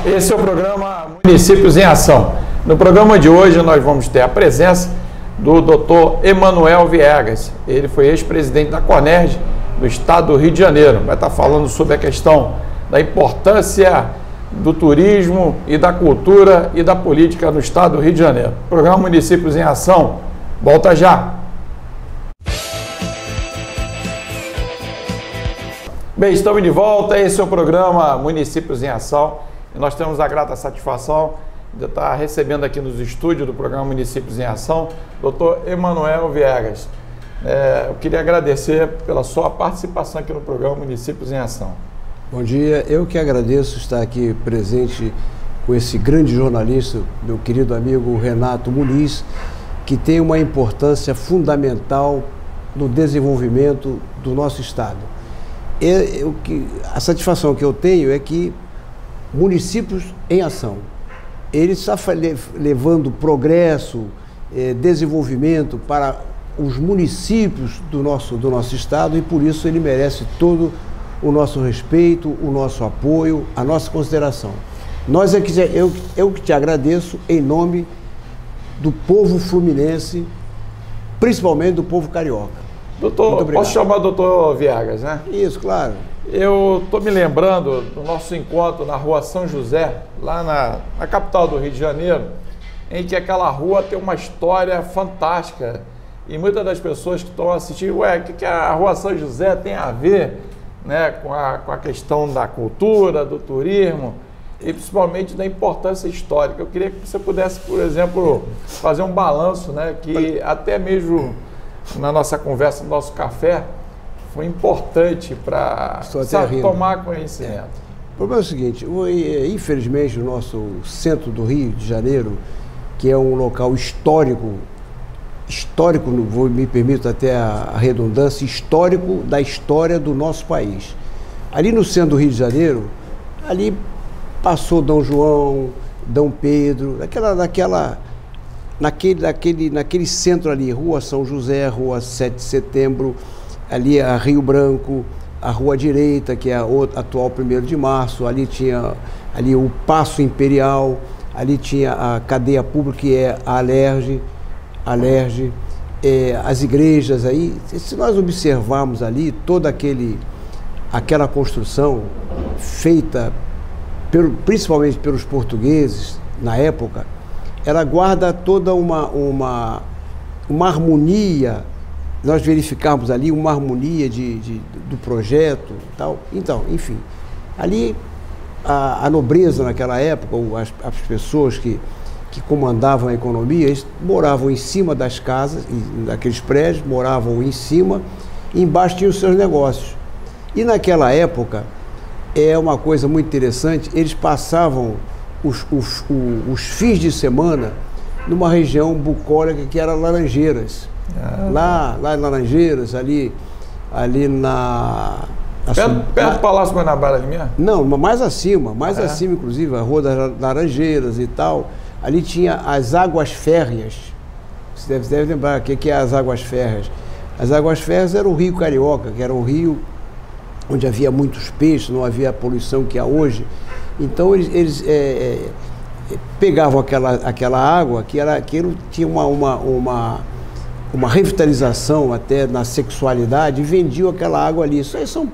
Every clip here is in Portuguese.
Esse é o programa Municípios em Ação. No programa de hoje nós vamos ter a presença do Dr. Emanuel Viegas. Ele foi ex-presidente da CONERJ do estado do Rio de Janeiro. Vai estar falando sobre a questão da importância do turismo e da cultura e da política no estado do Rio de Janeiro. Programa Municípios em Ação, volta já! Bem, estamos de volta, esse é o programa Municípios em Ação e nós temos a grata satisfação de estar recebendo aqui nos estúdios do programa Municípios em Ação, Dr. Emanuel Viegas. Eu queria agradecer pela sua participação aqui no programa Municípios em Ação. Bom dia, eu que agradeço estar aqui presente com esse grande jornalista, meu querido amigo Renato Muniz, que tem uma importância fundamental no desenvolvimento do nosso estado. A satisfação que eu tenho é que Municípios em Ação, ele está levando progresso, desenvolvimento para os municípios do nosso estado, e por isso ele merece todo o nosso respeito, o nosso apoio, a nossa consideração. Eu que te agradeço em nome do povo fluminense, principalmente do povo carioca. Doutor, posso chamar o doutor Viegas, né? Isso, claro. Eu estou me lembrando do nosso encontro na rua São José, lá na capital do Rio de Janeiro, em que aquela rua tem uma história fantástica. E muitas das pessoas que estão assistindo, o que a rua São José tem a ver, né, com a questão da cultura, do turismo e principalmente da importância histórica. Eu queria que você pudesse, por exemplo, fazer um balanço, né, que até mesmo na nossa conversa, no nosso café, foi importante para tomar conhecimento. O problema é o seguinte, infelizmente o nosso centro do Rio de Janeiro, que é um local histórico, me permito até a redundância, histórico da história do nosso país. Ali no centro do Rio de Janeiro, ali passou Dom João, Dom Pedro, naquele centro ali, Rua São José, Rua 7 de Setembro, ali a Rio Branco, a Rua Direita, que é a atual 1º de Março, ali tinha ali o Paço Imperial, ali tinha a cadeia pública, que é a Alerj, as igrejas aí. Se nós observarmos ali toda aquela construção feita principalmente pelos portugueses na época, ela guarda toda uma harmonia. Nós verificamos ali uma harmonia do projeto e tal. Então, enfim, ali a nobreza naquela época, as pessoas que comandavam a economia, eles moravam em cima das casas, daqueles prédios, moravam em cima, e embaixo tinham os seus negócios. E naquela época, é uma coisa muito interessante, eles passavam os fins de semana numa região bucólica que era Laranjeiras. Lá em Laranjeiras, ali perto do Palácio Guanabara ali mesmo? Não, mais acima, inclusive, a Rua das Laranjeiras e tal. Ali tinha as Águas Férreas. Você deve lembrar o que é as Águas Férreas. As Águas Férreas era o Rio Carioca, que era um rio onde havia muitos peixes, não havia a poluição que há hoje. Então eles pegavam aquela água, aquilo tinha uma revitalização até na sexualidade, e vendiam aquela água ali. Isso aí são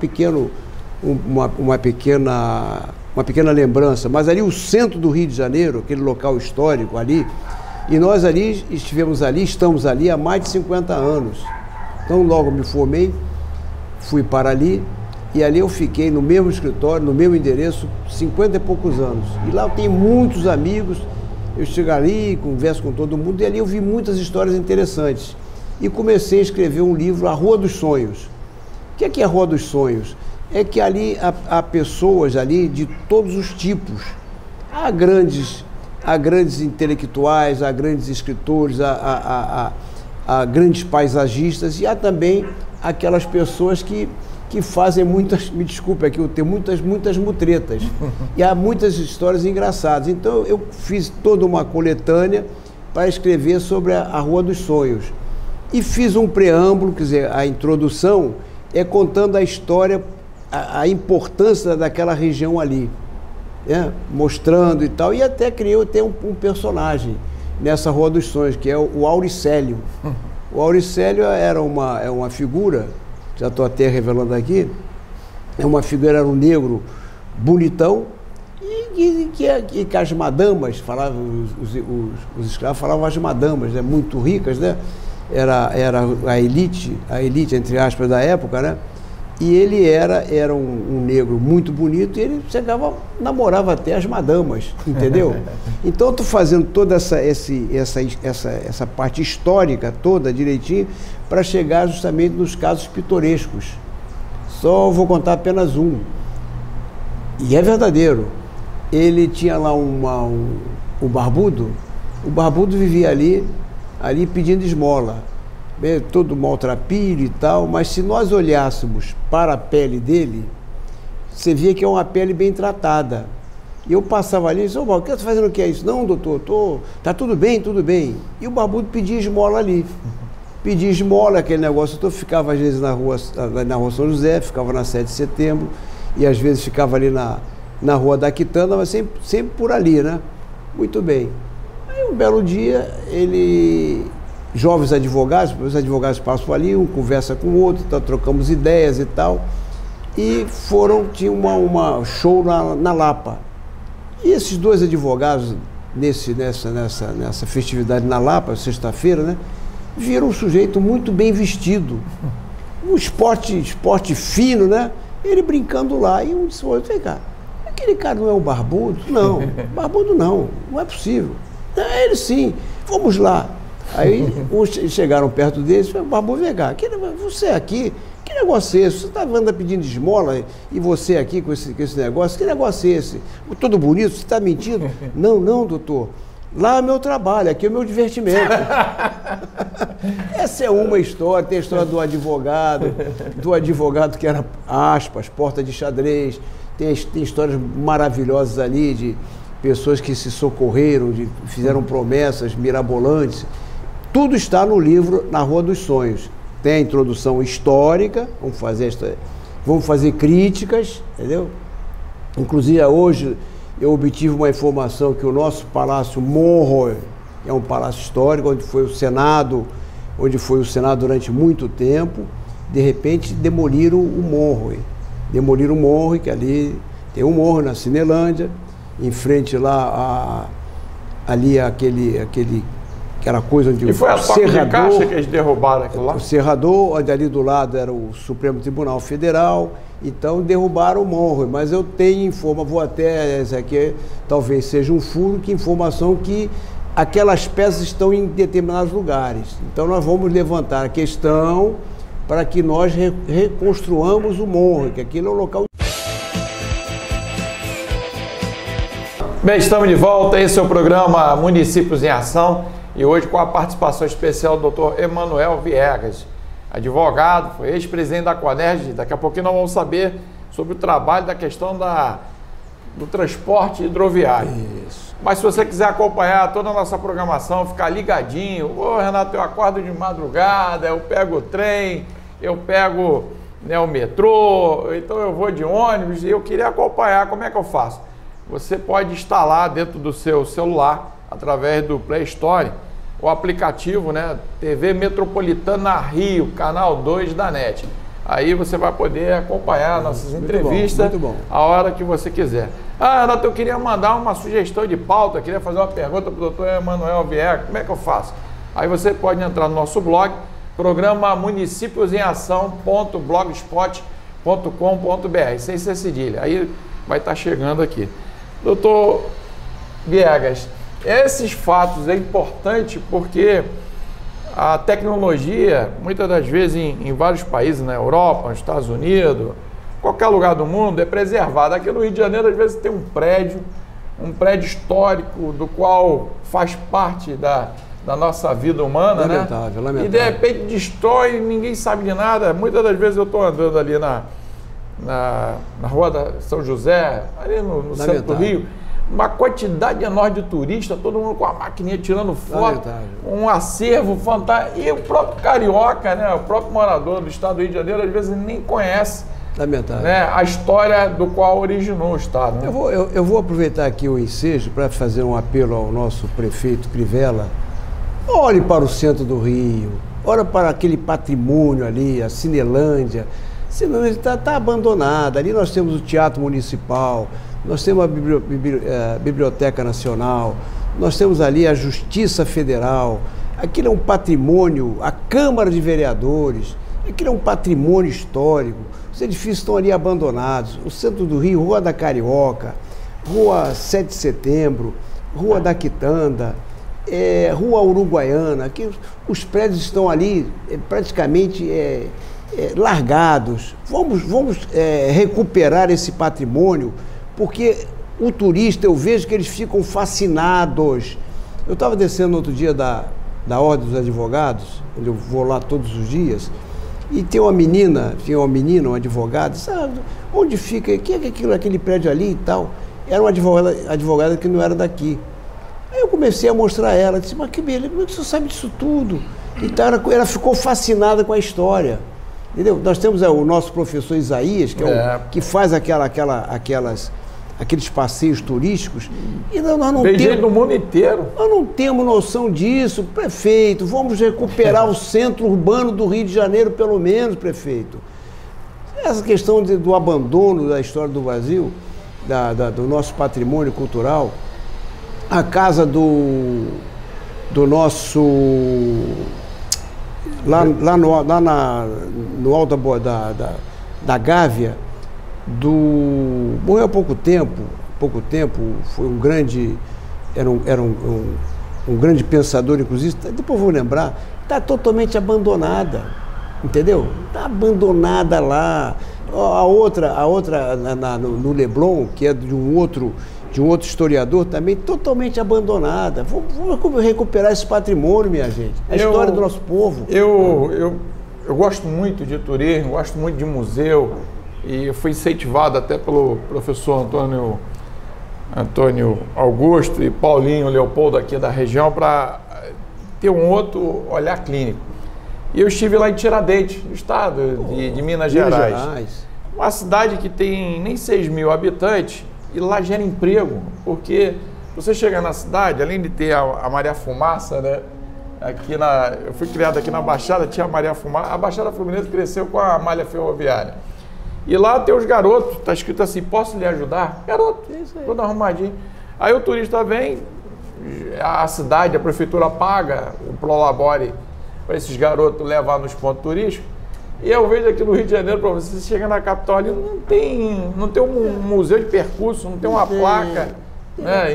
uma pequena lembrança, mas ali o centro do Rio de Janeiro, aquele local histórico ali, e nós ali estamos ali há mais de 50 anos. Então logo me formei, fui para ali, e ali eu fiquei no mesmo escritório, no mesmo endereço, 50 e poucos anos. E lá eu tenho muitos amigos, eu chego ali, converso com todo mundo, e ali eu vi muitas histórias interessantes. E comecei a escrever um livro, A Rua dos Sonhos. O que é a Rua dos Sonhos? É que ali há pessoas ali de todos os tipos. Há grandes intelectuais, há grandes escritores, há grandes paisagistas, e há também aquelas pessoas que fazem muitas, me desculpe aqui, eu tenho muitas mutretas. E há muitas histórias engraçadas. Então eu fiz toda uma coletânea para escrever sobre a Rua dos Sonhos. E fiz um preâmbulo, quer dizer, a introdução é contando a história, a importância daquela região ali. mostrando e tal, e até criou um personagem nessa Rua dos Sonhos, que é o Auricélio. O Auricélio era uma figura, já estou até revelando aqui, era um negro bonitão, e que as madamas falavam, os escravos falavam as madamas, né, muito ricas, né? Era a elite, entre aspas, da época, né? E ele era um negro muito bonito, e ele namorava até as madamas, entendeu? Então eu estou fazendo toda essa parte histórica toda direitinho para chegar justamente nos casos pitorescos. Só vou contar apenas um. E é verdadeiro. Ele tinha lá o barbudo. O barbudo vivia ali pedindo esmola, todo maltrapilho e tal, mas se nós olhássemos para a pele dele, você via que é uma pele bem tratada. E eu passava ali e disse: ô, Paulo, o que você está fazendo? O que é isso? Não, doutor, tá tudo bem, tudo bem. E o barbudo pedia esmola ali. Pedia esmola, aquele negócio. Eu ficava às vezes na rua São José, ficava na 7 de Setembro, e às vezes ficava ali na Rua da Quitanda, mas sempre por ali, né? Muito bem. Aí um belo dia, jovens advogados, os advogados passam ali, um conversa com o outro, então, trocamos ideias e tal, e tinha uma show na Lapa. E esses dois advogados, nessa festividade na Lapa, sexta-feira, né, viram um sujeito muito bem vestido, um esporte fino, né? Ele brincando lá, e um disse: vem cá, aquele cara não é o barbudo? Não, barbudo não é possível. Ele sim, vamos lá. Aí uns chegaram perto deles e falaram: barbudo, vem cá, você aqui, que negócio é esse? Você está andando pedindo esmola e você aqui com esse negócio, que negócio é esse? Todo bonito, você está mentindo? Não, doutor. Lá é meu trabalho, aqui é o meu divertimento. Essa é uma história. Tem a história do advogado que era aspas, porta de xadrez. Tem histórias maravilhosas ali de pessoas que se socorreram, fizeram promessas mirabolantes. Tudo está no livro Na Rua dos Sonhos. Tem a introdução histórica, vamos fazer críticas, entendeu? Inclusive hoje eu obtive uma informação que o nosso Palácio Monroe é um palácio histórico, onde foi o Senado durante muito tempo. De repente demoliram o Monroe. Que ali tem um morro na Cinelândia, em frente lá ali aquela coisa onde e foi a toque de caixa que eles derrubaram aquilo lá? O Serrador, onde ali do lado era o Supremo Tribunal Federal. Então derrubaram o Monroe, mas eu tenho vou até, esse aqui talvez seja um furo, informação que aquelas peças estão em determinados lugares. Então nós vamos levantar a questão para que nós reconstruamos o Monroe, que aquilo é um local... Bem, estamos de volta, esse é o programa Municípios em Ação, e hoje com a participação especial do Dr. Emanuel Viegas, advogado, foi ex-presidente da Conerj. Daqui a pouquinho nós vamos saber sobre o trabalho da questão do transporte hidroviário. Isso. Mas se você quiser acompanhar toda a nossa programação, ficar ligadinho: ô Renato, eu acordo de madrugada, eu pego o trem, eu pego, né, o metrô, então eu vou de ônibus, e eu queria acompanhar, como é que eu faço? Você pode instalar dentro do seu celular, através do Play Store, o aplicativo, né, TV Metropolitana Rio, canal 2 da NET. Aí você vai poder acompanhar nossas entrevistas muito bom. A hora que você quiser. Renato, eu queria mandar uma sugestão de pauta, queria fazer uma pergunta para o doutor Emanuel Viegas, como é que eu faço? Aí você pode entrar no nosso blog, programa municípiosemAção.blogspot.com.br, sem ser cedilha. Aí vai estar chegando aqui. Doutor Viegas, esses fatos é importante porque a tecnologia, muitas das vezes em vários países, na Europa, nos Estados Unidos, qualquer lugar do mundo, é preservada. Aqui no Rio de Janeiro, às vezes, tem um prédio histórico, do qual faz parte da nossa vida humana, lamentável, né? Lamentável. E de repente destrói, ninguém sabe de nada. Muitas das vezes eu estou andando ali na Rua da São José, ali no centro do Rio, uma quantidade enorme de turistas, todo mundo com a maquininha tirando foto, um acervo fantástico. E o próprio carioca, né, o próprio morador do estado do Rio de Janeiro, às vezes nem conhece Lamentável. Né, a história do qual originou o Estado. Né? Eu vou aproveitar aqui o ensejo para fazer um apelo ao nosso prefeito Crivella. Olhe para o centro do Rio, olha para aquele patrimônio ali, a Cinelândia. Cinelândia está abandonada. Ali nós temos o Teatro Municipal, nós temos a Biblioteca Nacional, nós temos ali a Justiça Federal. Aquilo é um patrimônio, a Câmara de Vereadores, aquilo é um patrimônio histórico. Os edifícios estão ali abandonados. O centro do Rio, Rua da Carioca, Rua 7 de Setembro, Rua da Quitanda, Rua Uruguaiana, que os prédios estão ali praticamente largados. Vamos recuperar esse patrimônio, porque o turista, eu vejo que eles ficam fascinados. Eu estava descendo outro dia da Ordem dos Advogados, onde eu vou lá todos os dias, e tinha uma menina, um advogado, sabe, onde fica, o que é aquele prédio ali e tal? Era uma advogada que não era daqui. Aí eu comecei a mostrar a ela, disse, mas que beleza, como é que você sabe disso tudo? Então ela ficou fascinada com a história, entendeu? Nós temos o nosso professor Isaías, que, que faz aqueles passeios turísticos, e nós não Tem temos... gente do mundo inteiro. Nós não temos noção disso, prefeito. Vamos recuperar o centro urbano do Rio de Janeiro, pelo menos, prefeito. Essa questão do abandono da história do Brasil, do nosso patrimônio cultural, a casa do nosso... Lá no alto da Gávea, morreu há pouco tempo, foi um grande, era um grande pensador, inclusive, depois vou lembrar, está totalmente abandonada, entendeu? Está abandonada lá. A outra no Leblon, que é de um outro historiador, também totalmente abandonada. Vamos recuperar esse patrimônio, minha gente, a história do nosso povo. Eu gosto muito de turismo, gosto muito de museu, e fui incentivado até pelo professor Antônio Augusto e Paulinho Leopoldo aqui da região para ter um outro olhar clínico. E eu estive lá em Tiradentes, no estado de Minas Gerais. Uma cidade que tem nem 6 mil habitantes e lá gera emprego, porque você chega na cidade, além de ter a Maria Fumaça, né? Eu fui criado aqui na Baixada, tinha a Maria Fumaça, a Baixada Fluminense cresceu com a malha ferroviária. E lá tem os garotos, está escrito assim, posso lhe ajudar? Garoto, todo arrumadinho. Aí o turista vem, a cidade, a prefeitura paga o Prolabore para esses garotos levar nos pontos turísticos. E eu vejo aqui no Rio de Janeiro, para você chega na capital ali, não tem um museu de percurso, não tem uma placa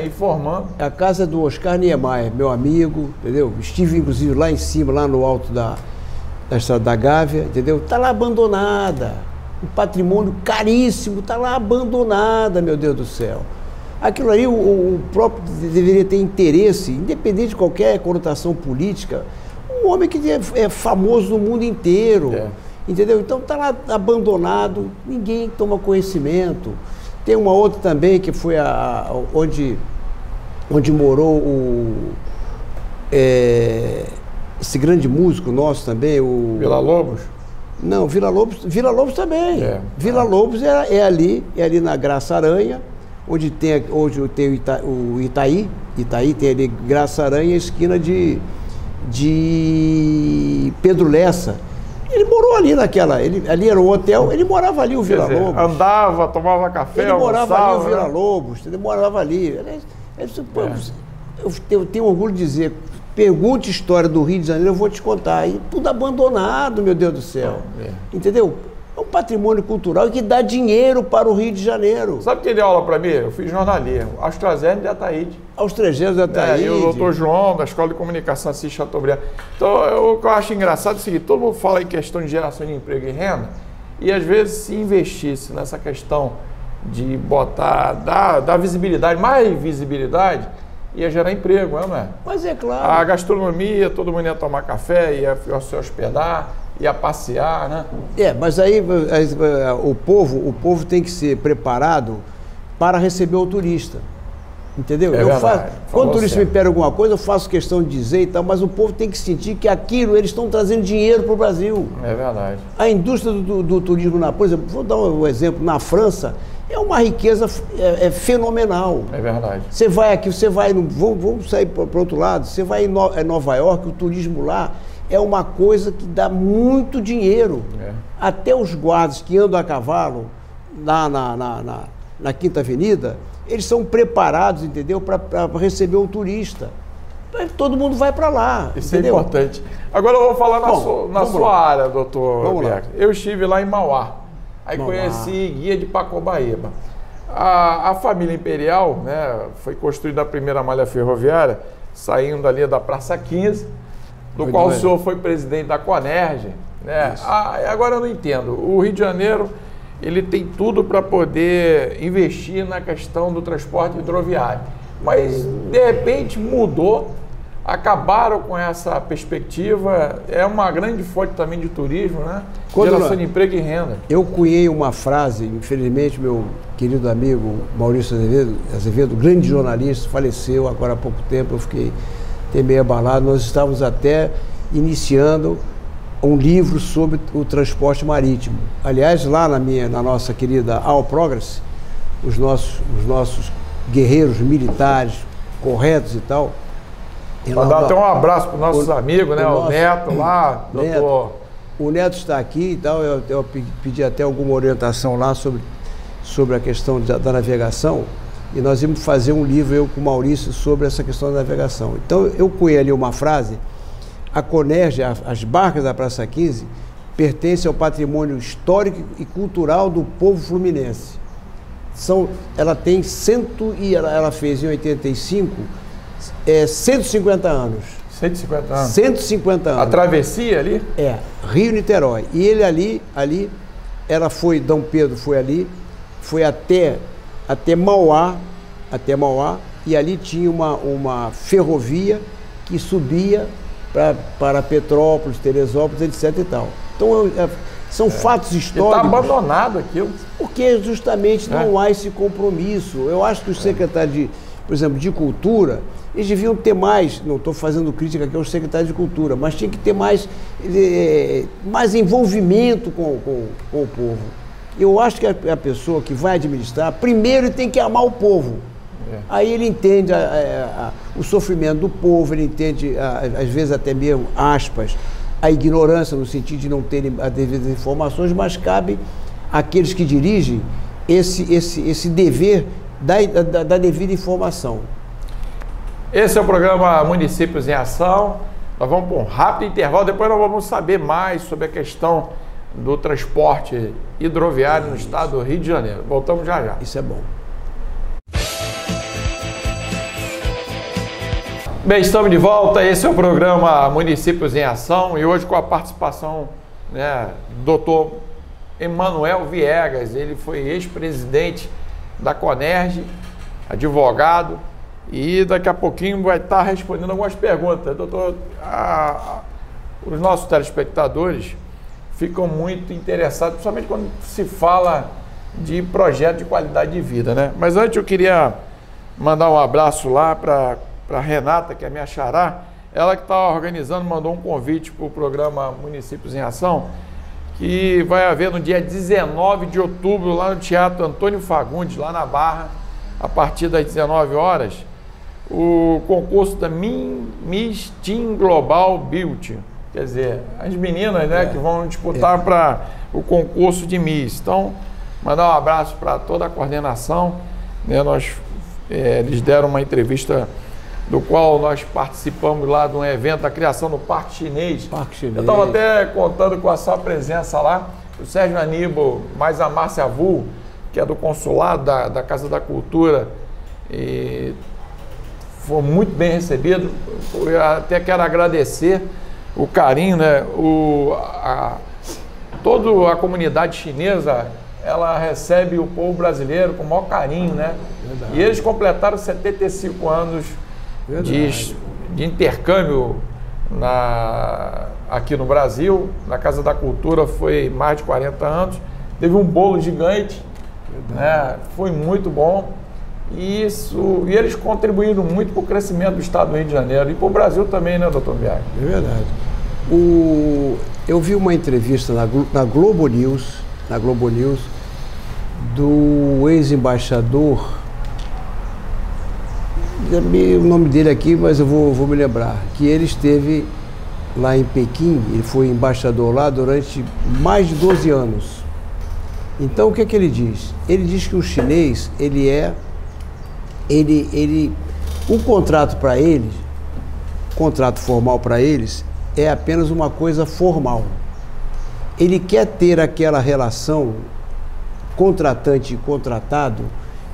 informando. É a casa do Oscar Niemeyer, meu amigo, entendeu? Estive inclusive lá em cima, lá no alto da Estrada da Gávea, entendeu? Está lá abandonada. Um patrimônio caríssimo, está lá abandonada, meu Deus do céu. Aquilo ali, o próprio deveria ter interesse, independente de qualquer conotação política, um homem que é famoso no mundo inteiro, entendeu? Então está lá abandonado, ninguém toma conhecimento. Tem uma outra também, que foi onde morou esse grande músico nosso também, o... Villa-Lobos? Não, Villa-Lobos também. Villa-Lobos é ali na Graça Aranha, onde tem o Itaí. Itaí tem ali Graça Aranha, esquina de Pedro Lessa. Ele morou ali ali era um hotel, ele morava ali, o Villa-Lobos. Andava, tomava café, ele morava almoçava, ali, o Villa-Lobos, ele morava ali. Eu tenho orgulho de dizer, pergunte a história do Rio de Janeiro, eu vou te contar. E tudo abandonado, meu Deus do céu. Entendeu? É um patrimônio cultural que dá dinheiro para o Rio de Janeiro. Sabe quem deu aula para mim? Eu fiz jornalismo. AstraZeneca de Ataíde. AstraZeneca de Ataíde. E o doutor João, da Escola de Comunicação Assis Chateaubriand. Então, o que eu acho engraçado é o seguinte, todo mundo fala em questão de geração de emprego e renda, e às vezes se investisse nessa questão de botar, dar visibilidade, mais visibilidade, ia gerar emprego, não é? Mas é claro. A gastronomia, todo mundo ia tomar café, ia se hospedar, ia passear, né? Mas aí o povo tem que ser preparado para receber o turista. Entendeu? Quando o turista me pede alguma coisa, eu faço questão de dizer e tal, mas o povo tem que sentir que aquilo, eles estão trazendo dinheiro para o Brasil. É verdade. A indústria do turismo, por exemplo, vou dar um exemplo, na França, é uma riqueza fenomenal. É verdade. Você vai aqui, vamos sair para o outro lado, você vai em Nova York, o turismo lá é uma coisa que dá muito dinheiro. É. Até os guardas que andam a cavalo na Quinta Avenida, eles são preparados, entendeu, para receber um turista. Todo mundo vai para lá. Isso entendeu? É importante. Agora eu vou falar na sua área, doutor Biak. Eu estive lá em Mauá. Aí conheci Guia de Pacobaíba. A família imperial, né, foi construída a primeira malha ferroviária, saindo ali da Praça 15, do qual o senhor foi presidente da Conerj. Né? Agora eu não entendo. O Rio de Janeiro, ele tem tudo para poder investir na questão do transporte hidroviário. Mas, de repente, mudou, acabaram com essa perspectiva. É uma grande fonte também de turismo, né? Geração de emprego e renda. Eu cunhei uma frase, infelizmente, meu querido amigo Maurício Azevedo, grande jornalista, faleceu agora há pouco tempo, eu fiquei meio abalado. Nós estávamos até iniciando um livro sobre o transporte marítimo. Aliás, lá na nossa querida All Progress, os nossos guerreiros militares corretos e tal. Mandar até um abraço para os nossos amigos, né? O Neto lá, doutor. O Neto está aqui e tal, eu pedi até alguma orientação lá sobre a questão da navegação, e nós íamos fazer um livro, eu com o Maurício, sobre essa questão da navegação. Então, eu cunhei ali uma frase: a Conerj, as barcas da Praça 15, pertencem ao patrimônio histórico e cultural do povo fluminense. Ela tem ela fez em 85, 150 anos. 150 anos? 150 anos. A travessia ali? Rio-Niterói. E ele ali, Dom Pedro foi ali, foi até Mauá, e ali tinha uma ferrovia que subia para Petrópolis, Teresópolis, etc. e tal. Então, são fatos históricos. Está abandonado aquilo. Porque justamente não há esse compromisso. Eu acho que os secretários, por exemplo, de Cultura, eles deviam ter mais, não estou fazendo crítica aqui aos secretários de Cultura, mas tinha que ter mais envolvimento com o povo. Eu acho que a pessoa que vai administrar, primeiro tem que amar o povo. Aí ele entende o sofrimento do povo, ele entende, às vezes até mesmo, aspas, a ignorância no sentido de não terem as devidas informações, mas cabe àqueles que dirigem esse dever da devida informação. Esse é o programa Municípios em Ação. Nós vamos para um rápido intervalo, depois nós vamos saber mais sobre a questão do transporte hidroviário no estado do Rio de Janeiro. Voltamos já já. Isso é bom. Bem, estamos de volta. Esse é o programa Municípios em Ação e hoje com a participação, né, do Dr. Emanuel Viegas. Ele foi ex-presidente da Conerj, advogado, e daqui a pouquinho vai estar respondendo algumas perguntas. Doutor, os nossos telespectadores ficam muito interessados, principalmente quando se fala de projeto de qualidade de vida, né? Mas antes eu queria mandar um abraço lá para a Renata, que é minha xará, ela que está organizando, mandou um convite para o programa Municípios em Ação, que vai haver no dia 19 de outubro, lá no Teatro Antônio Fagundes, lá na Barra, a partir das 19 horas, o concurso da Miss Team Global Beauty. Quer dizer, as meninas, né, que vão disputar para o concurso de Miss. Então, mandar um abraço para toda a coordenação, né? Eles deram uma entrevista do qual nós participamos lá de um evento da criação do Parque Chinês. Eu estava até contando com a sua presença lá, o Sérgio Aníbal, mais a Márcia Vu, que é do consulado da Casa da Cultura, e foi muito bem recebido. Eu até quero agradecer o carinho, né? Toda a comunidade chinesa, ela recebe o povo brasileiro com o maior carinho, né? Verdade. E eles completaram 75 anos de intercâmbio aqui no Brasil. Na Casa da Cultura foi mais de 40 anos. Teve um bolo gigante, né? Foi muito bom. E eles contribuíram muito para o crescimento do estado do Rio de Janeiro e para o Brasil também, né, doutor Biagi? É verdade. Eu vi uma entrevista na Globo News, do ex-embaixador, o nome dele aqui, mas eu vou me lembrar, que ele esteve lá em Pequim, ele foi embaixador lá durante mais de 12 anos. Então, o que é que ele diz? Ele diz que o chinês, o contrato para eles, contrato formal para eles, é apenas uma coisa formal. Ele quer ter aquela relação contratante e contratado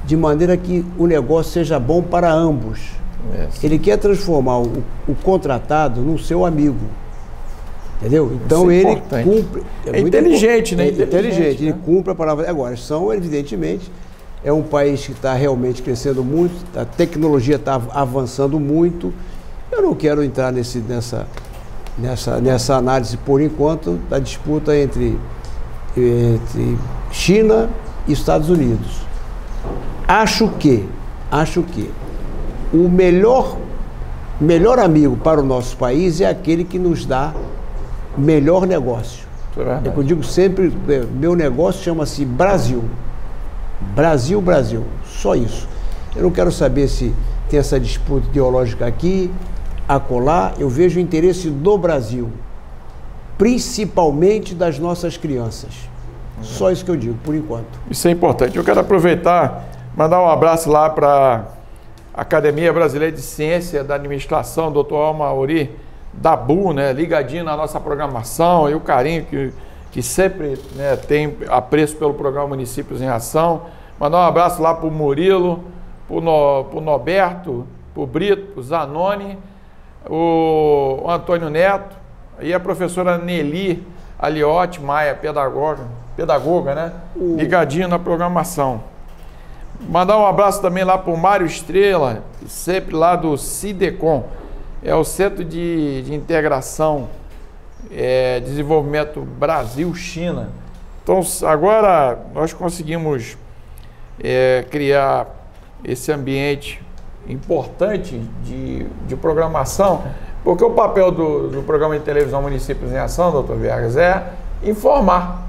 de maneira que o negócio seja bom para ambos. Ele quer transformar o contratado no seu amigo. Entendeu? Então ele cumpre. É inteligente, né? É inteligente, ele cumpre a palavra. Agora, evidentemente, é um país que está realmente crescendo muito, a tecnologia está avançando muito. Eu não quero entrar nessa análise, por enquanto, da disputa entre China e Estados Unidos. Acho que o melhor amigo para o nosso país é aquele que nos dá melhor negócio. É que eu digo sempre, meu negócio chama-se Brasil. Brasil, só isso. Eu não quero saber se tem essa disputa ideológica aqui, acolá. Eu vejo o interesse do Brasil, principalmente das nossas crianças. Só isso que eu digo, por enquanto. Isso é importante. Eu quero aproveitar, mandar um abraço lá para a Academia Brasileira de Ciência da Administração, Dr. Almauri Dabu, né, ligadinho na nossa programação, e o carinho que sempre, né, tem apreço pelo programa Municípios em Ação. Mandar um abraço lá para o Murilo, para o Norberto, para o Brito, para o Zanoni, o Antônio Neto e a professora Nelly Aliotti Maia, pedagoga, né? Ligadinho na programação. Mandar um abraço também lá para o Mário Estrela, sempre lá do CIDECOM, é o Centro de Integração, Desenvolvimento Brasil-China. Então, agora nós conseguimos criar esse ambiente importante de programação, porque o papel do programa de televisão Municípios em Ação, doutor Viegas, é informar,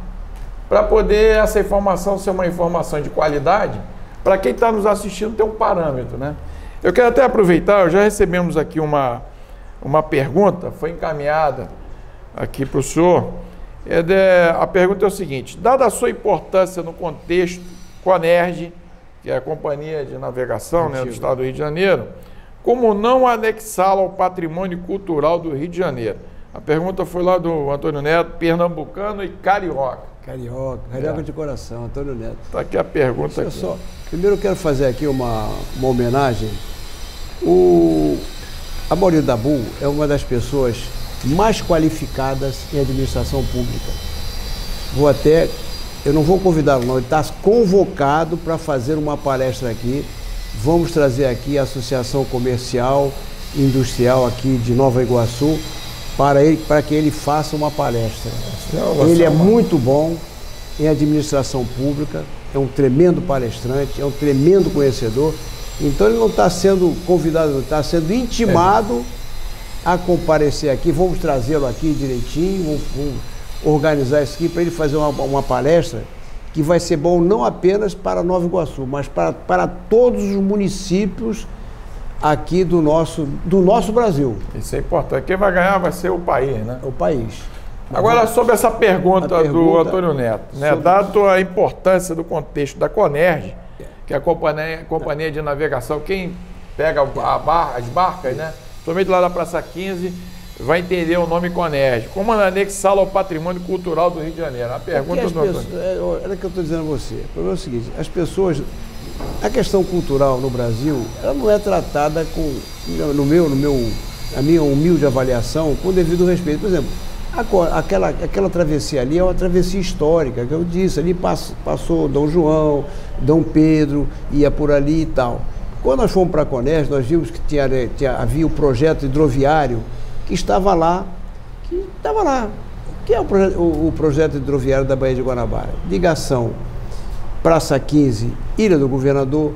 para poder essa informação ser uma informação de qualidade, para quem está nos assistindo ter um parâmetro, né? Eu quero até aproveitar, já recebemos aqui uma pergunta, foi encaminhada aqui para o senhor. A pergunta é o seguinte: dada a sua importância no contexto CONERJ, que é a Companhia de Navegação, né, do Estado do Rio de Janeiro, como não anexá-la ao patrimônio cultural do Rio de Janeiro? A pergunta foi lá do Antônio Neto, pernambucano e carioca. Carioca de coração, Antônio Neto. Está aqui a pergunta. Primeiro eu quero fazer aqui uma homenagem. A Mauri Dabu é uma das pessoas mais qualificadas em administração pública. Eu não vou convidá-lo, não, ele está convocado para fazer uma palestra aqui. Vamos trazer aqui a Associação Comercial e Industrial aqui de Nova Iguaçu para que ele faça uma palestra. Ele é muito bom em administração pública, é um tremendo palestrante, é um tremendo conhecedor. Então ele não está sendo convidado, está sendo intimado a comparecer aqui. Vamos trazê-lo aqui direitinho, vamos organizar isso aqui para ele fazer uma palestra que vai ser bom não apenas para Nova Iguaçu, mas para todos os municípios aqui do nosso Brasil. Isso é importante. Quem vai ganhar vai ser o país, né? O país. Agora, sobre essa pergunta do Antônio Neto, né? Dado a importância do contexto da CONERJ, que é a companhia de navegação, quem pega as barcas, né? Somente lá da Praça 15, vai entender o nome CONERJ. Como anexá-lo ao patrimônio cultural do Rio de Janeiro? A pergunta do Antônio. Olha o que eu estou dizendo a você. O problema é o seguinte: as pessoas, a questão cultural no Brasil, ela não é tratada a minha humilde avaliação, com o devido respeito. Por exemplo, aquela travessia ali é uma travessia histórica, que eu disse, ali passou Dom João, Dom Pedro, ia por ali e tal. Quando nós fomos para a CONERJ, nós vimos que havia o projeto hidroviário que estava lá, que é o projeto hidroviário da Baía de Guanabara. Ligação Praça 15, Ilha do Governador,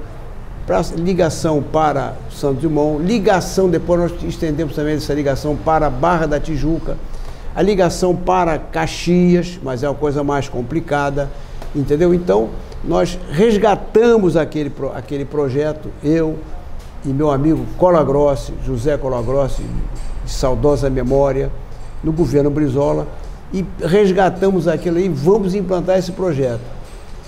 ligação para Santos Dumont, ligação, depois nós estendemos também essa ligação para Barra da Tijuca, a ligação para Caxias, mas é uma coisa mais complicada, entendeu? Então, nós resgatamos aquele projeto, eu e meu amigo Colagrossi, José Colagrossi, de saudosa memória, no governo Brizola, e resgatamos aquilo aí, vamos implantar esse projeto.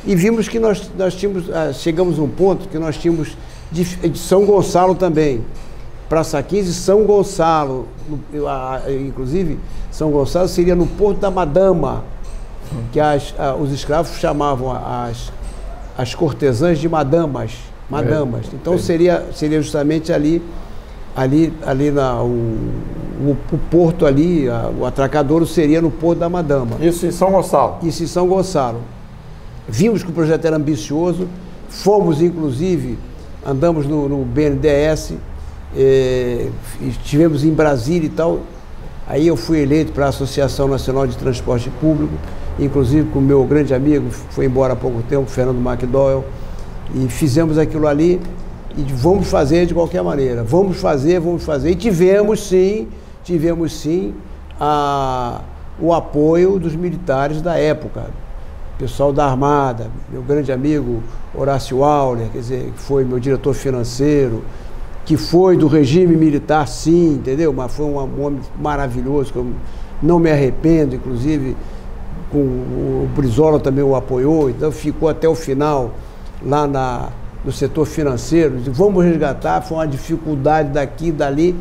E vimos que nós tínhamos, chegamos a um ponto que nós tínhamos de São Gonçalo também, Praça 15, São Gonçalo, inclusive São Gonçalo seria no Porto da Madama, que os escravos chamavam as cortesãs de madamas. Então seria justamente ali o porto ali, o atracadouro seria no Porto da Madama. Isso em São Gonçalo? Isso em São Gonçalo. Vimos que o projeto era ambicioso, fomos inclusive, andamos no BNDES, estivemos em Brasília e tal, aí eu fui eleito para a Associação Nacional de Transporte Público, inclusive com o meu grande amigo, foi embora há pouco tempo, Fernando McDowell, e fizemos aquilo ali, e vamos fazer de qualquer maneira, vamos fazer, e tivemos sim o apoio dos militares da época, pessoal da Armada, meu grande amigo Horácio Auler, quer dizer, que foi meu diretor financeiro, que foi do regime militar, sim, entendeu? Mas foi um homem maravilhoso, que eu não me arrependo, inclusive o Brizola também o apoiou, então ficou até o final lá no setor financeiro, vamos resgatar, foi uma dificuldade daqui e dali.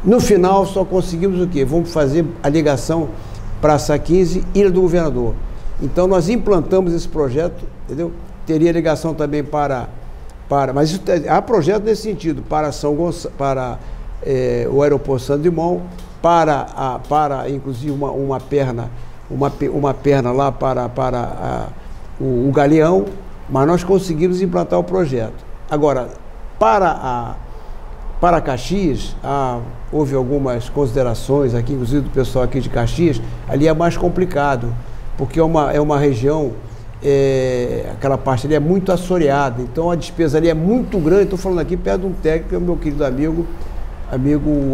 No final só conseguimos o quê? Vamos fazer a ligação Praça 15, Ilha do Governador. Então nós implantamos esse projeto, entendeu? Teria ligação também mas isso, há projeto nesse sentido, para o aeroporto Santos Dumont, para inclusive uma perna lá para o Galeão, mas nós conseguimos implantar o projeto. Agora, para Caxias, houve algumas considerações aqui, inclusive do pessoal aqui de Caxias, ali é mais complicado, porque é uma região, aquela parte ali é muito assoreada, então a despesa ali é muito grande. Estou falando aqui perto de um técnico, é o meu querido amigo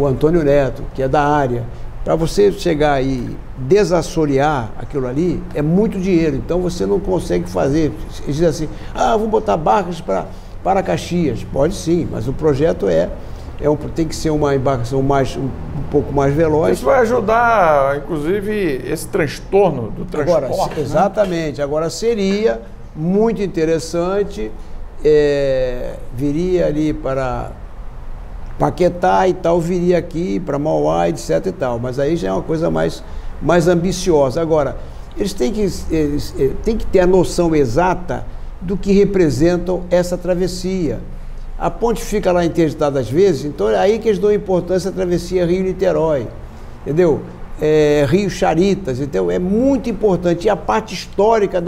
Antônio Neto, que é da área. Para você chegar e desassorear aquilo ali, é muito dinheiro, então você não consegue fazer. Eles dizem assim, vamos botar barcas para Caxias. Pode sim, mas o projeto tem que ser uma embarcação um pouco mais veloz. Isso vai ajudar, inclusive, esse transtorno do transporte. Agora, exatamente. Né? Agora, seria muito interessante, viria ali para Paquetá e tal, viria aqui para Mauá, etc e tal. Mas aí já é uma coisa mais ambiciosa. Agora, eles têm que ter a noção exata do que representam essa travessia. A ponte fica lá interditada às vezes, então é aí que eles dão importância à travessia Rio-Niterói, entendeu? Rio-Charitas, então é muito importante. E a parte histórica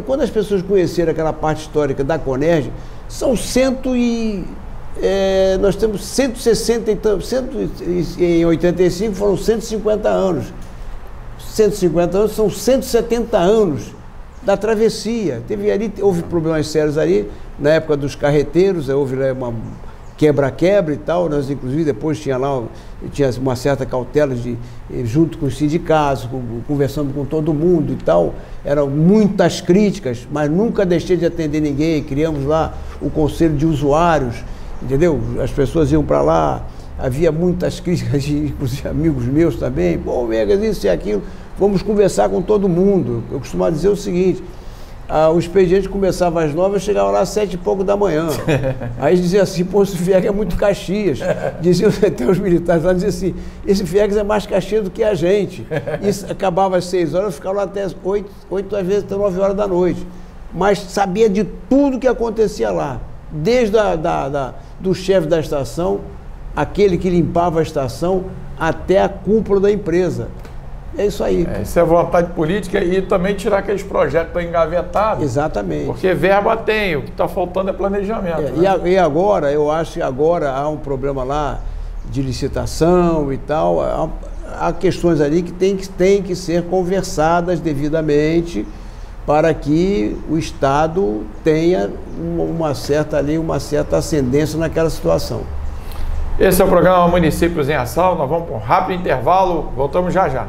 quando as pessoas conheceram aquela parte histórica da Conerd, são nós temos 160 e tantos, em 85 foram 150 anos. 150 anos são 170 anos da travessia. Houve problemas sérios ali, na época dos carreteiros, houve uma quebra-quebra e tal, nós inclusive depois tinha uma certa cautela junto com os sindicatos, conversando com todo mundo e tal, eram muitas críticas, mas nunca deixei de atender ninguém, criamos lá o conselho de usuários, entendeu? As pessoas iam para lá, havia muitas críticas, inclusive amigos meus também, Megas, isso e aquilo, vamos conversar com todo mundo. Eu costumava dizer o seguinte, o expediente começava às 9, eu chegava lá às 7 e pouco da manhã. Aí eles diziam assim, esse FIEG é muito Caxias. Diziam até os militares lá, diziam assim, esse FIEG é mais Caxias do que a gente. Isso acabava às 6 horas, eu ficava lá até 8 às vezes até 9 horas da noite. Mas sabia de tudo que acontecia lá. Desde do chefe da estação, aquele que limpava a estação, até a cúpula da empresa. É isso aí. Isso é vontade política e também tirar aqueles projetos engavetados. Exatamente. Porque verba tem, o que está faltando é planejamento. Né? E agora, eu acho que agora há um problema lá de licitação e tal. Há questões ali que têm que ser conversadas devidamente para que o Estado tenha uma certa ascendência naquela situação. Esse é o programa Municípios em Ação. Nós vamos para um rápido intervalo, voltamos já já.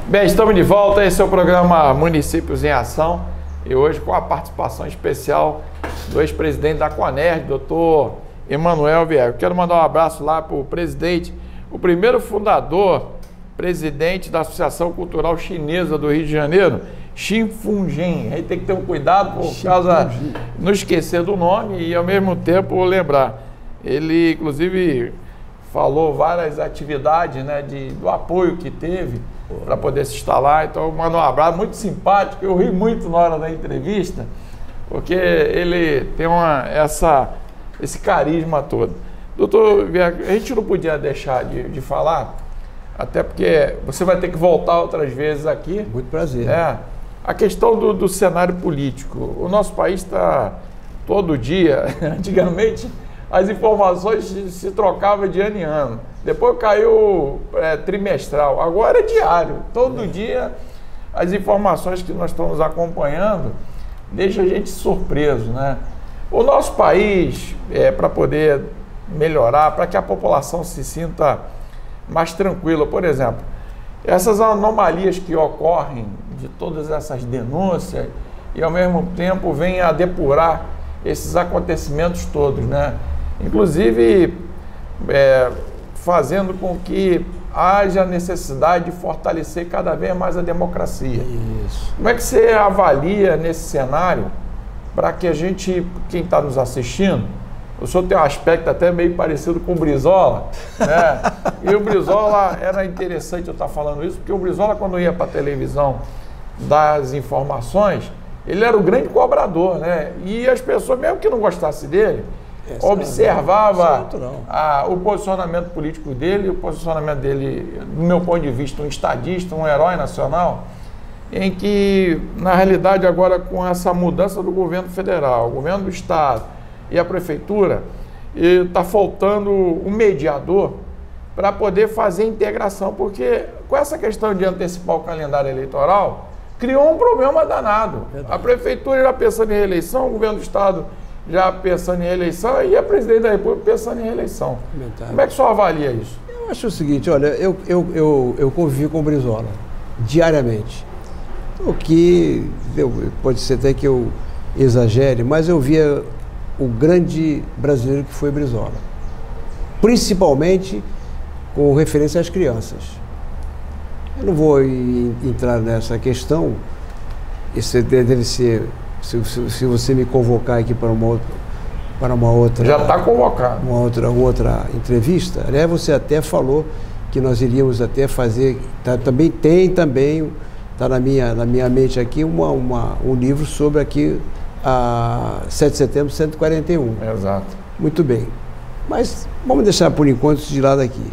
Bem, estamos de volta, esse é o programa Municípios em Ação e hoje com a participação especial do ex-presidente da Conerj, doutor Emanuel Vieira. Eu quero mandar um abraço lá para o presidente, o primeiro fundador, presidente da Associação Cultural Chinesa do Rio de Janeiro, Xin Fungin. Aí tem que ter um cuidado por causa de não esquecer do nome e ao mesmo tempo lembrar. Ele, inclusive, falou várias atividades, né, do apoio que teve para poder se instalar. Então, mando um abraço, muito simpático. Eu ri muito na hora da entrevista, porque ele tem esse carisma todo. Doutor, a gente não podia deixar de falar, até porque você vai ter que voltar outras vezes aqui. Muito prazer. A questão do cenário político. O nosso país está todo dia, antigamente as informações se trocavam de ano em ano. Depois caiu trimestral, agora é diário. Todo dia as informações que nós estamos acompanhando deixam a gente surpreso, né? O nosso país, para poder melhorar, para que a população se sinta mais tranquila, por exemplo, essas anomalias que ocorrem de todas essas denúncias e ao mesmo tempo vem a depurar esses acontecimentos todos, né? Inclusive fazendo com que haja necessidade de fortalecer cada vez mais a democracia. Isso. Como é que você avalia nesse cenário para que a gente, quem está nos assistindo, o senhor tem um aspecto até meio parecido com o Brizola, né? E o Brizola, era interessante eu estar falando isso, porque o Brizola, quando ia para a televisão das informações, ele era o grande cobrador, né? E as pessoas, mesmo que não gostassem dele, observava o posicionamento político dele, o posicionamento dele, do meu ponto de vista, um estadista, um herói nacional, em que, na realidade, agora com essa mudança do governo federal, o governo do estado e a prefeitura, está faltando um mediador para poder fazer a integração, porque com essa questão de antecipar o calendário eleitoral, criou um problema danado. Verdade. A prefeitura já pensando em reeleição, o governo do estado já pensando em reeleição e a presidente da República pensando em reeleição. Como é que o senhor avalia isso? Eu acho o seguinte, olha, eu convivi com o Brizola diariamente. O que pode ser até que eu exagere, mas eu via o grande brasileiro que foi Brizola, principalmente com referência às crianças. Eu não vou entrar nessa questão, isso deve ser, se você me convocar aqui para uma outra... Já está convocado. Uma outra entrevista, né? Você até falou que nós iríamos até fazer, está na minha mente aqui um livro sobre aqui a 7 de setembro de 141. Exato. Muito bem. Mas vamos deixar por enquanto isso de lado aqui.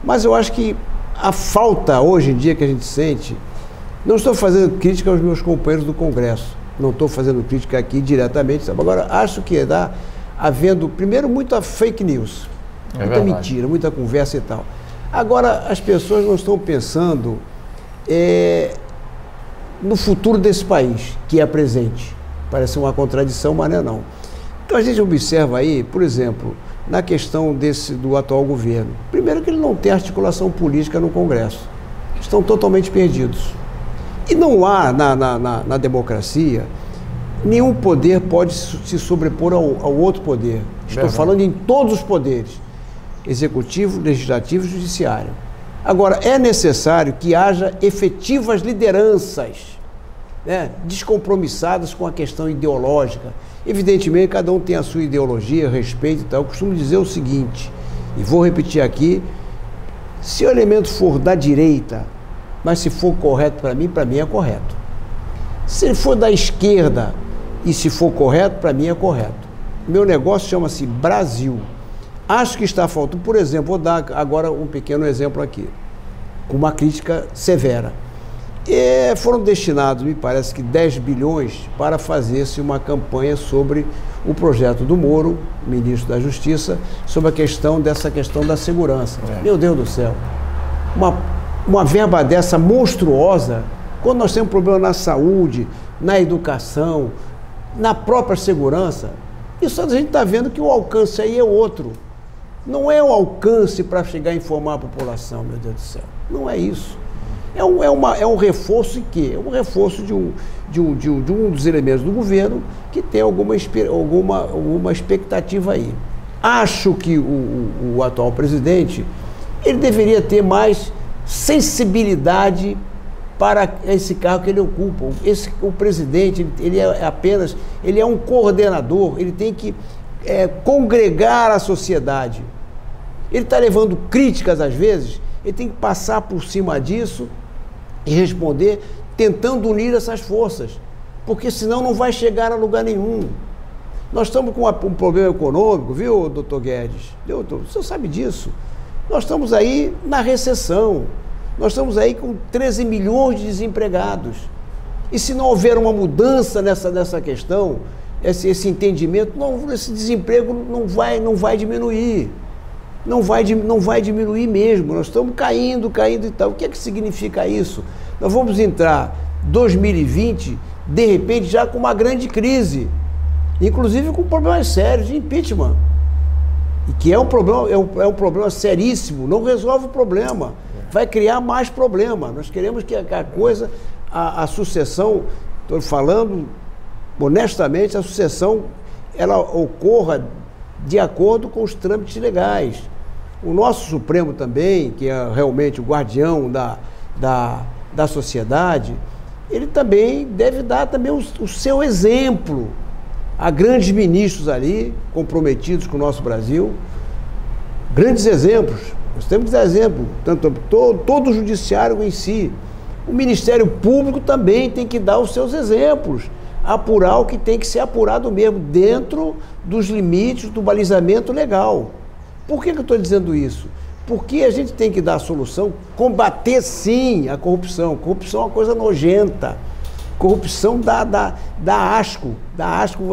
Mas eu acho que a falta hoje em dia que a gente sente, não estou fazendo crítica aos meus companheiros do Congresso, não estou fazendo crítica aqui diretamente, sabe? Agora acho que está havendo, primeiro, muita fake news, muita mentira, muita conversa e tal. Agora as pessoas não estão pensando no futuro desse país, que é presente. Parece uma contradição, mas não é não. Então a gente observa aí, por exemplo, na questão do atual governo. Primeiro que ele não tem articulação política no Congresso. Estão totalmente perdidos. E não há na democracia, nenhum poder pode se sobrepor ao outro poder. Estou falando em todos os poderes. Executivo, legislativo e judiciário. Agora, é necessário que haja efetivas lideranças, né, descompromissadas com a questão ideológica. Evidentemente, cada um tem a sua ideologia, respeito e tal. Eu costumo dizer o seguinte, e vou repetir aqui, se o elemento for da direita, mas se for correto para mim é correto. Se ele for da esquerda e se for correto, para mim é correto. Meu negócio chama-se Brasil. Acho que está faltando, por exemplo, vou dar agora um pequeno exemplo aqui, com uma crítica severa. Foram destinados, me parece que 10 bilhões para fazer-se uma campanha sobre o projeto do Moro, ministro da Justiça, sobre dessa questão da segurança. Meu Deus do céu, uma verba dessa monstruosa, quando nós temos problema na saúde, na educação, na própria segurança. Isso a gente está vendo que o alcance aí é outro. Não é o alcance para chegar a informar a população, meu Deus do céu. Não é isso. É um reforço em quê? É um reforço de um dos elementos do governo que tem alguma expectativa aí. Acho que o atual presidente, ele deveria ter mais sensibilidade para esse cargo que ele ocupa. O presidente, ele é um coordenador, ele tem que congregar a sociedade. Ele está levando críticas às vezes, ele tem que passar por cima disso e responder, tentando unir essas forças, porque senão não vai chegar a lugar nenhum. Nós estamos com um problema econômico, viu, doutor Guedes? O senhor sabe disso. Nós estamos aí na recessão, nós estamos aí com 13 milhões de desempregados. E se não houver uma mudança nessa questão, esse entendimento, esse desemprego não vai diminuir. Não vai diminuir mesmo. Nós estamos caindo e tal. O que é que significa isso? Nós vamos entrar 2020, de repente, já com uma grande crise, inclusive com problemas sérios de impeachment, e que é um problema seríssimo, não resolve o problema, vai criar mais problema. Nós queremos que a sucessão, estou falando honestamente, a sucessão ela ocorra de acordo com os trâmites legais. O nosso Supremo também, que é realmente o guardião da sociedade, ele também deve dar também o seu exemplo. Há grandes ministros ali, comprometidos com o nosso Brasil, grandes exemplos. Nós temos que dar exemplo, tanto todo o judiciário em si. O Ministério Público também tem que dar os seus exemplos, apurar o que tem que ser apurado mesmo, dentro dos limites do balizamento legal. Por que eu estou dizendo isso? Porque a gente tem que dar a solução, combater sim a corrupção. Corrupção é uma coisa nojenta. Corrupção dá asco,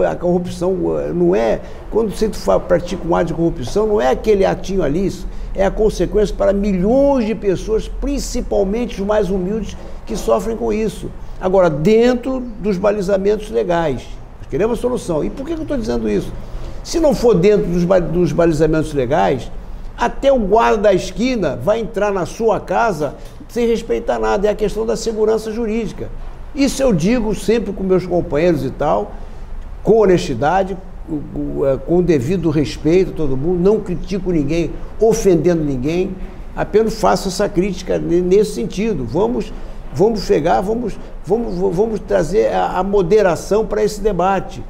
a corrupção não é, quando você pratica um ato de corrupção, não é aquele atinho ali, é a consequência para milhões de pessoas, principalmente os mais humildes, que sofrem com isso. Agora, dentro dos balizamentos legais, nós queremos a solução. E por que eu estou dizendo isso? Se não for dentro dos balizamentos legais, até o guarda da esquina vai entrar na sua casa sem respeitar nada, é a questão da segurança jurídica. Isso eu digo sempre com meus companheiros e tal, com honestidade, com o devido respeito a todo mundo, não critico ninguém, ofendendo ninguém, apenas faço essa crítica nesse sentido. Vamos trazer a moderação para esse debate.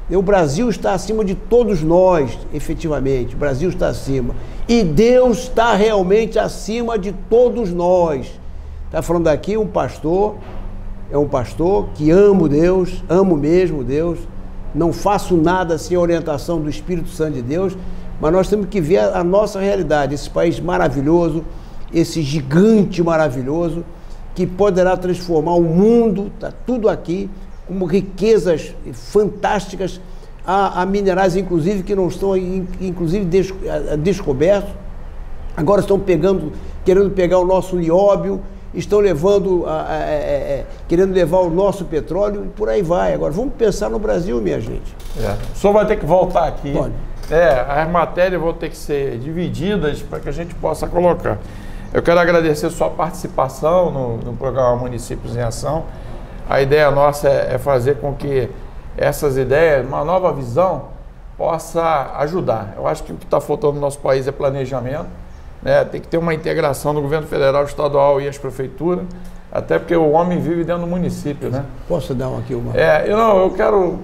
O Brasil está acima de todos nós, efetivamente, o Brasil está acima. E Deus está realmente acima de todos nós. Está falando aqui um pastor, é um pastor que amo Deus, amo mesmo Deus, não faço nada sem a orientação do Espírito Santo de Deus, mas nós temos que ver a nossa realidade, esse país maravilhoso, esse gigante maravilhoso, que poderá transformar o mundo, está tudo aqui, com riquezas fantásticas, há minerais, inclusive, que não estão, inclusive, descobertos. Agora estão querendo pegar o nosso nióbio, estão querendo levar o nosso petróleo e por aí vai. Agora, vamos pensar no Brasil, minha gente. O senhor vai ter que voltar aqui. Pode. As matérias vão ter que ser divididas para que a gente possa colocar. Eu quero agradecer a sua participação no programa Municípios em Ação. A ideia nossa é fazer com que essas ideias, uma nova visão, possa ajudar. Eu acho que o que está faltando no nosso país é planejamento, né? Tem que ter uma integração do governo federal, estadual e as prefeituras, até porque o homem vive dentro do município, né? Posso dar aqui uma? Eu quero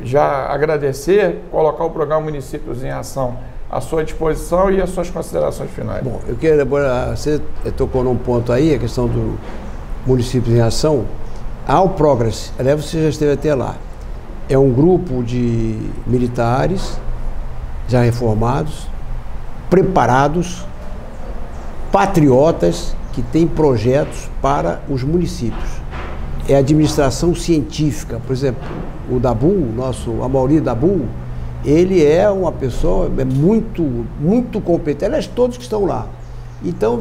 já agradecer, colocar o programa Municípios em Ação à sua disposição e as suas considerações finais. Bom, eu quero agora, você tocou num ponto aí, a questão do Municípios em Ação. Há o Progress, aliás, você já esteve até lá. É um grupo de militares já reformados, preparados, patriotas, que têm projetos para os municípios. É administração científica. Por exemplo, o Dabu, o Amaury Dabu, ele é uma pessoa muito competente, aliás, todos que estão lá. Então,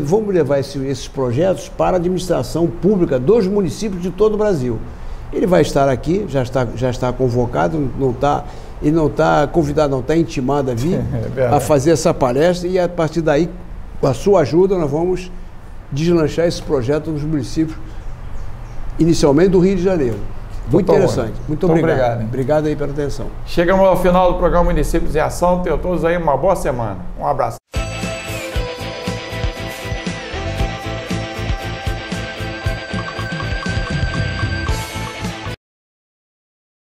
vamos levar esses projetos para a administração pública dos municípios de todo o Brasil. Ele vai estar aqui, já está convocado, ele não está convidado, não está intimado a vir a fazer essa palestra, e a partir daí, com a sua ajuda, nós vamos deslanchar esse projeto nos municípios, inicialmente do Rio de Janeiro. Muito interessante. Muito obrigado. Obrigado aí pela atenção. Chegamos ao final do programa Municípios em Ação. Tenham todos aí uma boa semana. Um abraço.